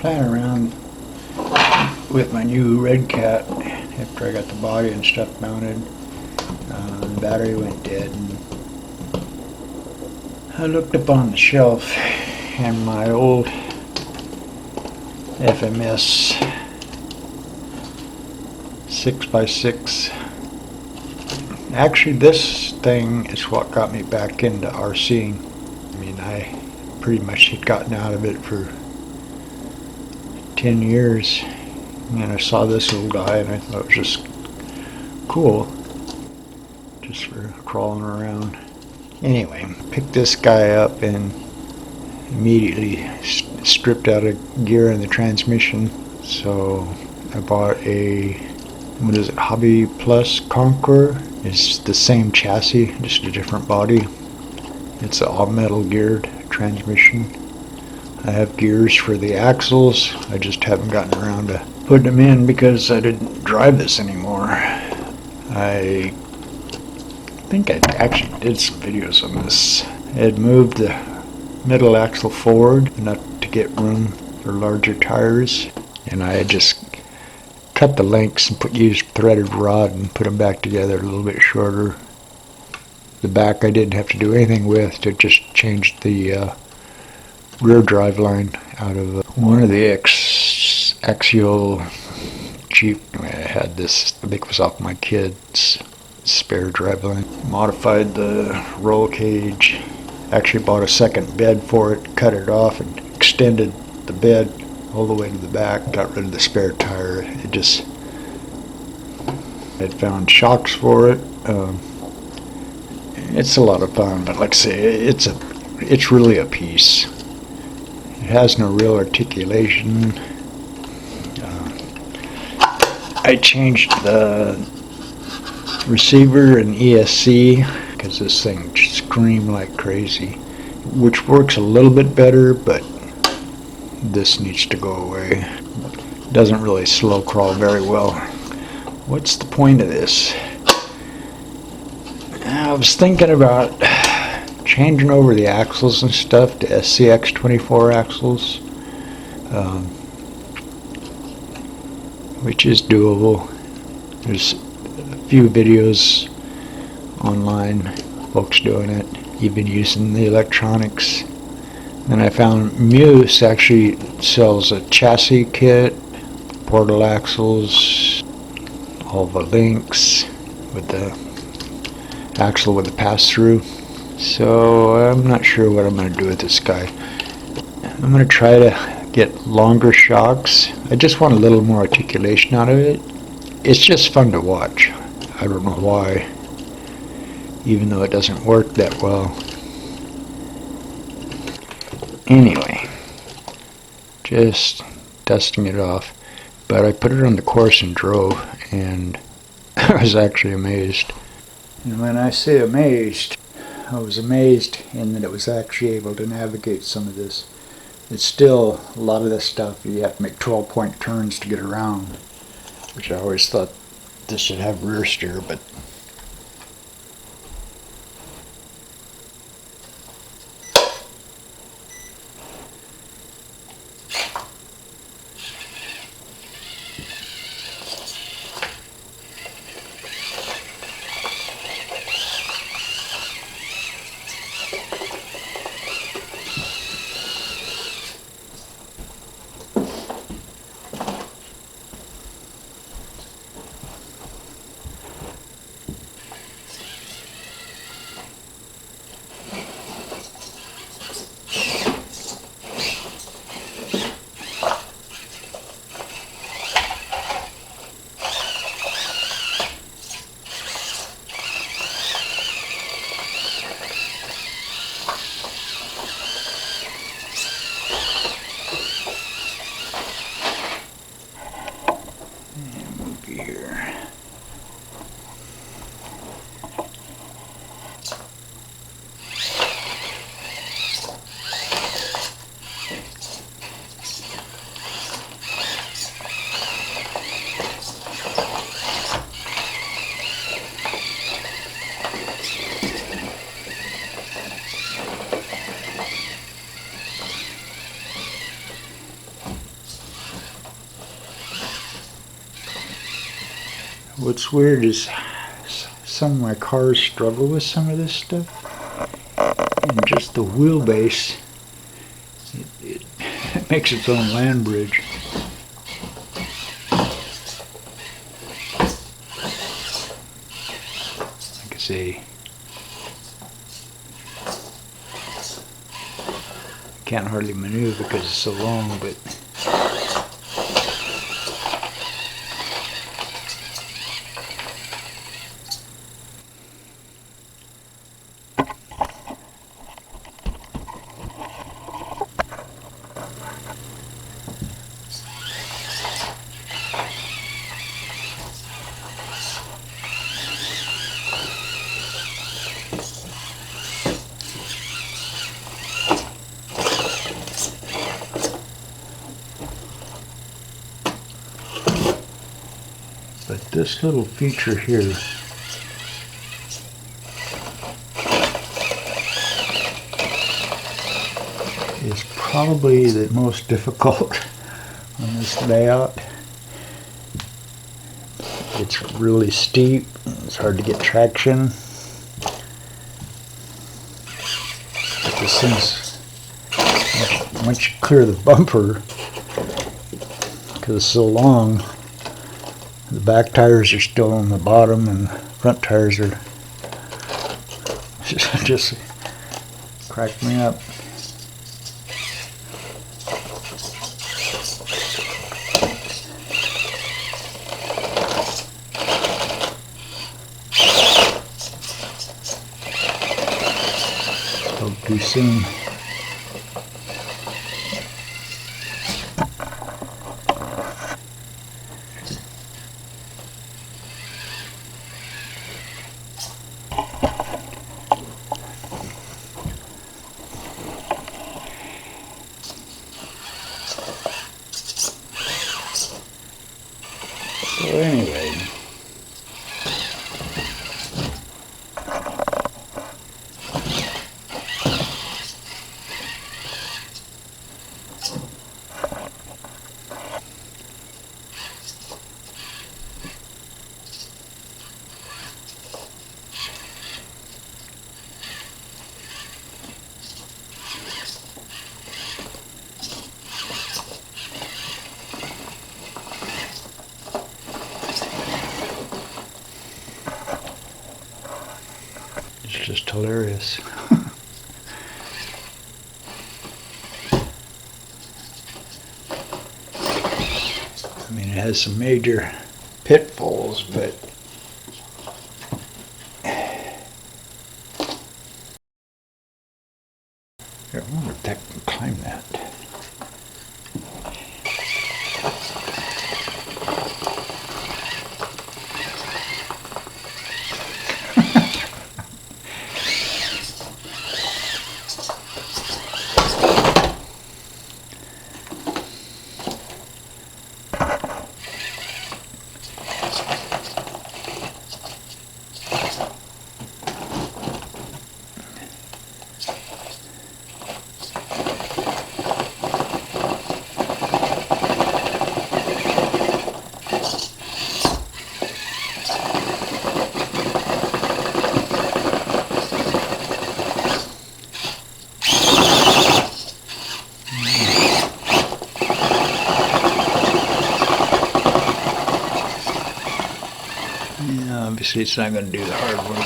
playing around with my new Red Cat after I got the body and stuff mounted. The battery went dead, and I looked up on the shelf, and my old FMS 6x6. Actually, this thing is what got me back into RCing. I mean, I pretty much had gotten out of it for 10 years, and I saw this little guy and I thought it was just cool, just for crawling around. Anyway, picked this guy up and immediately stripped out a gear in the transmission. So I bought a, what is it, Hobby Plus Conqueror. It's the same chassis, just a different body. It's an all metal geared transmission. I have gears for the axles. I just haven't gotten around to putting them in because I didn't drive this anymore. I think I actually did some videos on this. I had moved the middle axle forward enough to get room for larger tires, and I had just cut the lengths and used threaded rod and put them back together a little bit shorter. The back I didn't have to do anything with, to just change the rear drive line out of one of the axial Jeep. I had this, I think it was off my kid's spare drive line. Modified the roll cage, actually bought a second bed for it, cut it off and extended the bed all the way to the back, got rid of the spare tire. It just, I'd found shocks for it. It's a lot of fun, but like I say, it's really a piece. It has no real articulation. I changed the receiver and ESC because this thing screamed like crazy, which works a little bit better, but this needs to go away. It doesn't really slow crawl very well. What's the point of this? I was thinking about changing over the axles and stuff to SCX 24 axles, which is doable. There's a few videos online, folks doing it, even using the electronics. And I found Muse actually sells a chassis kit, portal axles, all the links with the axle with the pass-through. So I'm not sure what I'm going to do with this guy. I'm going to try to get longer shocks. I just want a little more articulation out of it. It's just fun to watch. I don't know why, even though it doesn't work that well. Anyway, just dusting it off. But I put it on the course and drove, and I was actually amazed. And when I say amazed, I was amazed in that it was actually able to navigate some of this. It's still, a lot of this stuff, you have to make 12-point turns to get around, which I always thought this should have rear steer, but What's weird is some of my cars struggle with some of this stuff, and just the wheelbase, it makes its own land bridge. Like I say, I can't hardly maneuver because it's so long, but this little feature here is probably the most difficult on this layout. It's really steep, it's hard to get traction. But this thing's, once you clear the bumper, because it's so long, the back tires are still on the bottom and the front tires are just cracked me up. Spoke too soon. So anyway, it's just hilarious. I mean, it has some major pitfalls, but I wonder if that can climb that. Yeah, obviously it's not going to do the hard work.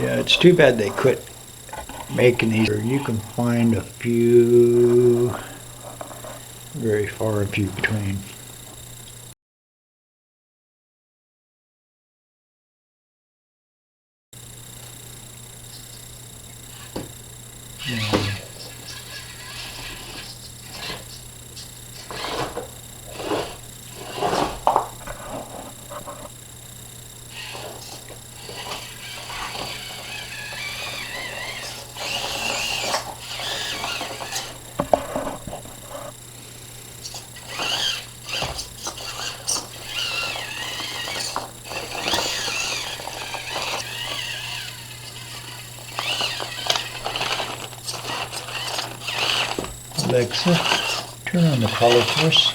Yeah, it's too bad they quit making these. You can find a few, very far and few between. Alexa, turn on the color for us.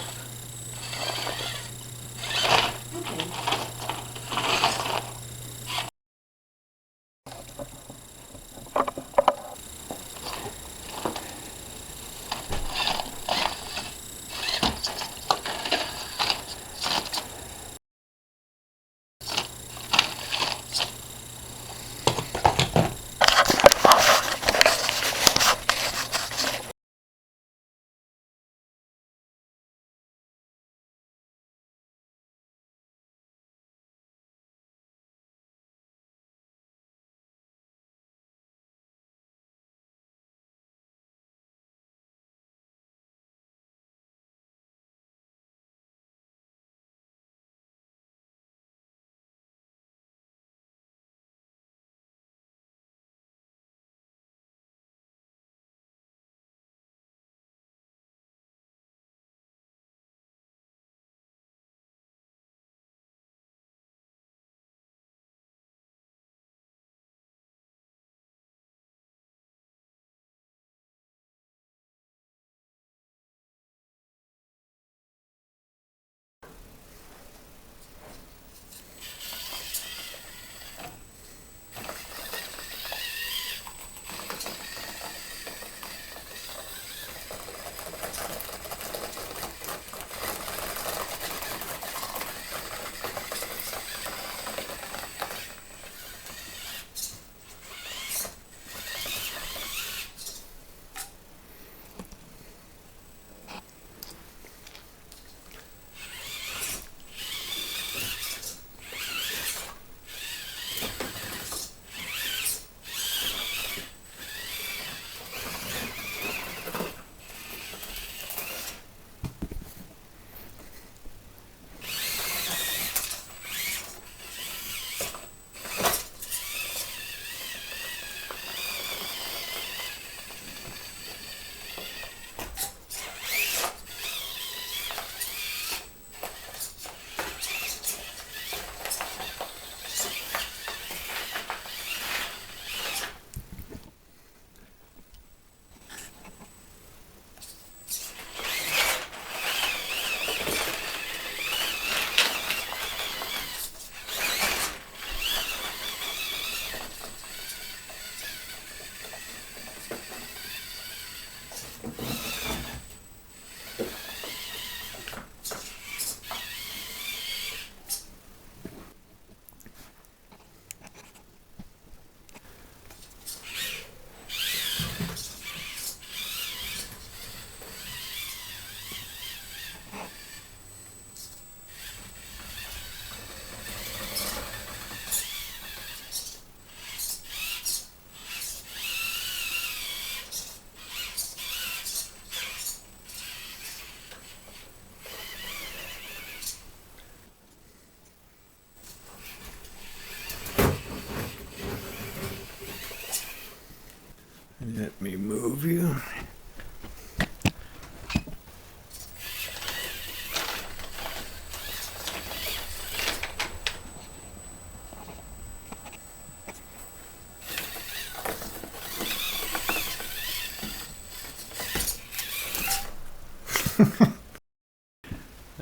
Let me move you.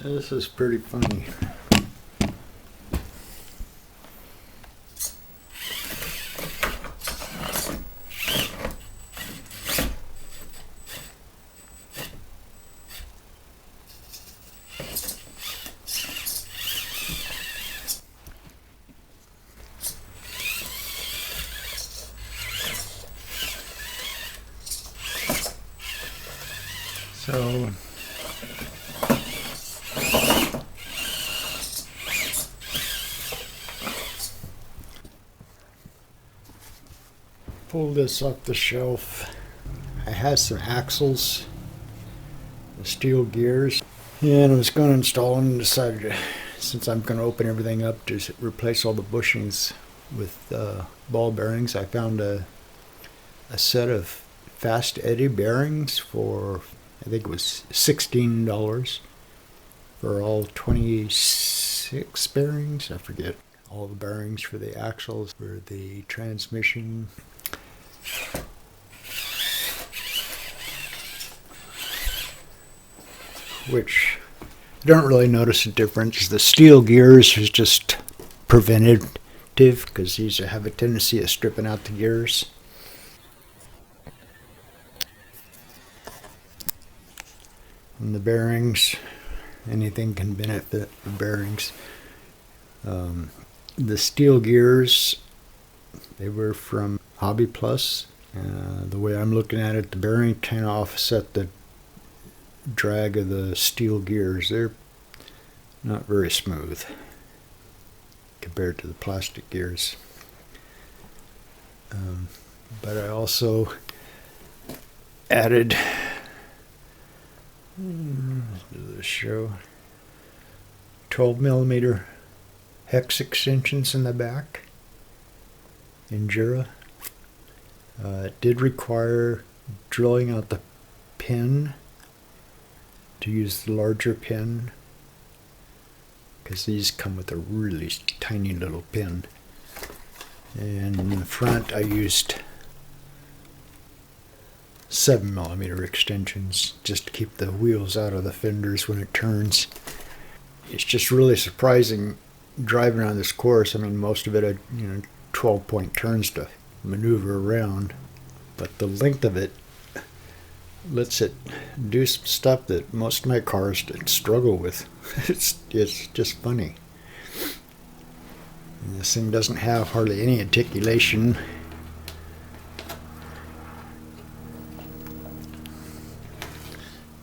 This is pretty funny. So pull this off the shelf. I had some axles, the steel gears, and I was going to install them and decided, since I'm going to open everything up, to replace all the bushings with ball bearings. I found a set of fast eddy bearings for, I think it was $16 for all 26 bearings. I forget. All the bearings for the axles, for the transmission. which I don't really notice a difference. The steel gears is just preventative because these have a tendency of stripping out the gears. And the bearings, anything can benefit the bearings. The steel gears, they were from Hobby Plus. The way I'm looking at it, the bearing can offset the drag of the steel gears. They're not very smooth compared to the plastic gears. But I also added, does this show, 12 millimeter hex extensions in the back in Jura. It did require drilling out the pin to use the larger pin, because these come with a really tiny little pin. And in the front I used 7 millimeter extensions just to keep the wheels out of the fenders when it turns. It's just really surprising driving on this course. I mean, most of it had 12-point turns to maneuver around, but the length of it lets it do some stuff that most of my cars struggle with. It's just funny. And this thing doesn't have hardly any articulation.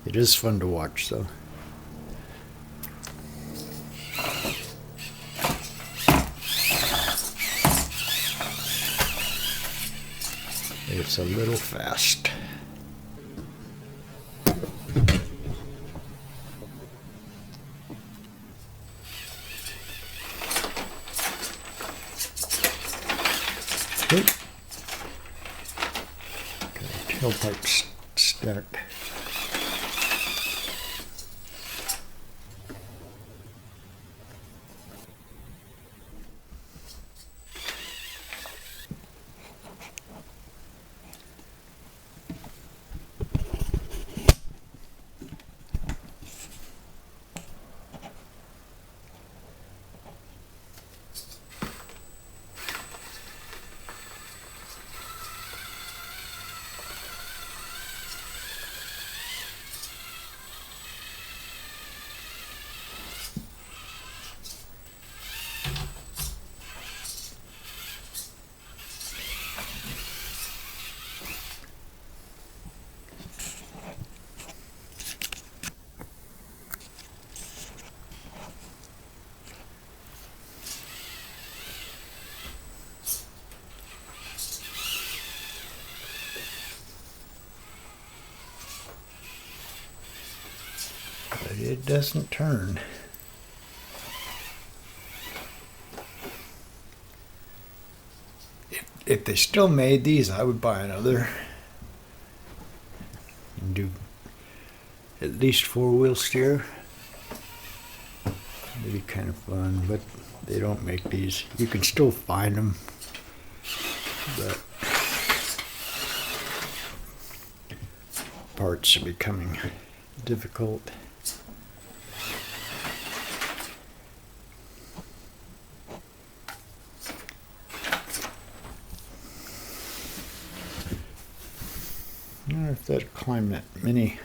It is fun to watch, though. It's a little fast. Okay. Tailpipe stack. But it doesn't turn. If they still made these, I would buy another and do at least 4-wheel steer. It'd be kind of fun, but they don't make these. You can still find them, but parts are becoming difficult. I wonder if that'll climb that mini.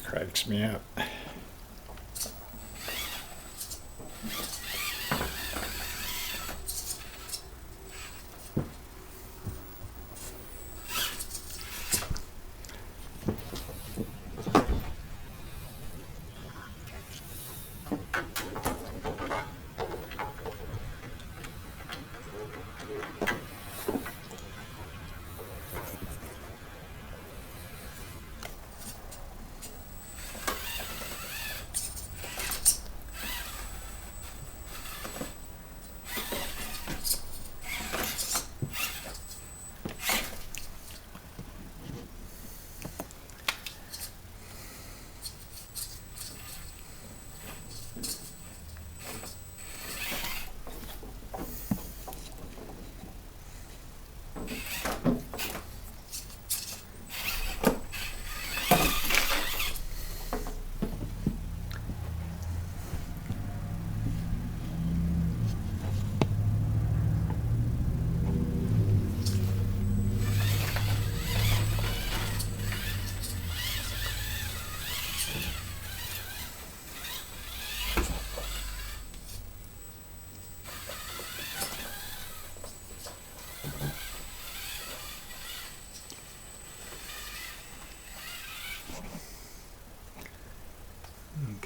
Cracks me up.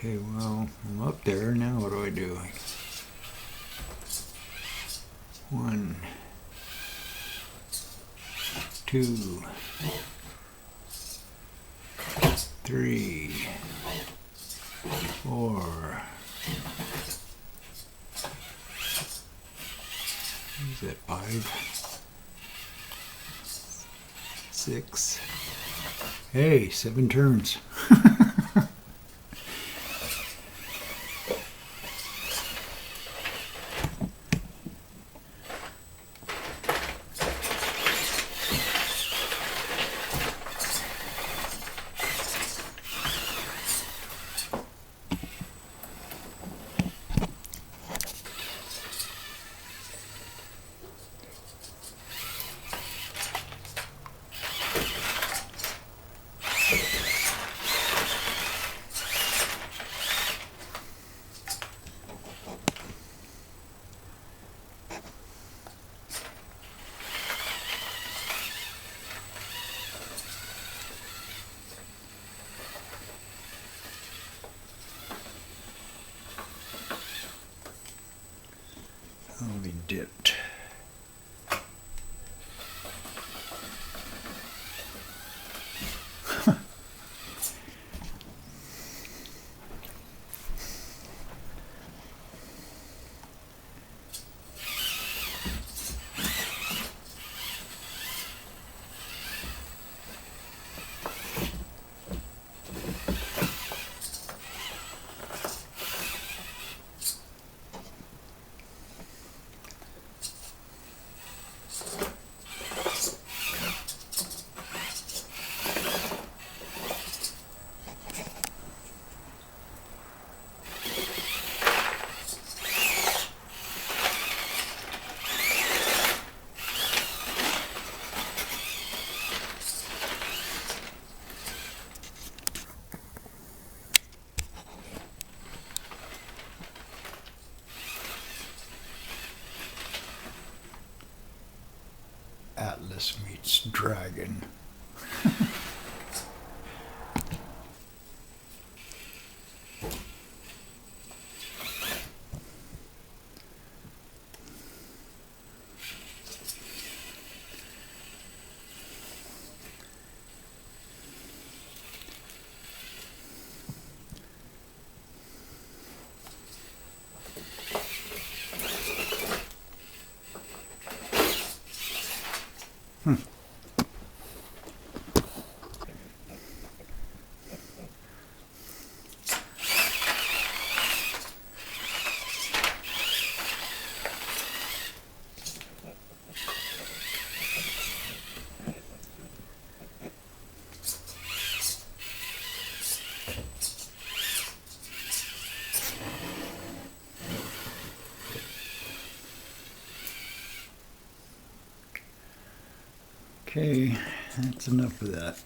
Okay, well, I'm up there. Now what do I do? 1, 2, 3, 4. Is that 5? 6. Hey, 7 turns. I'll be dipped. Atlas meets dragon. Okay, that's enough of that.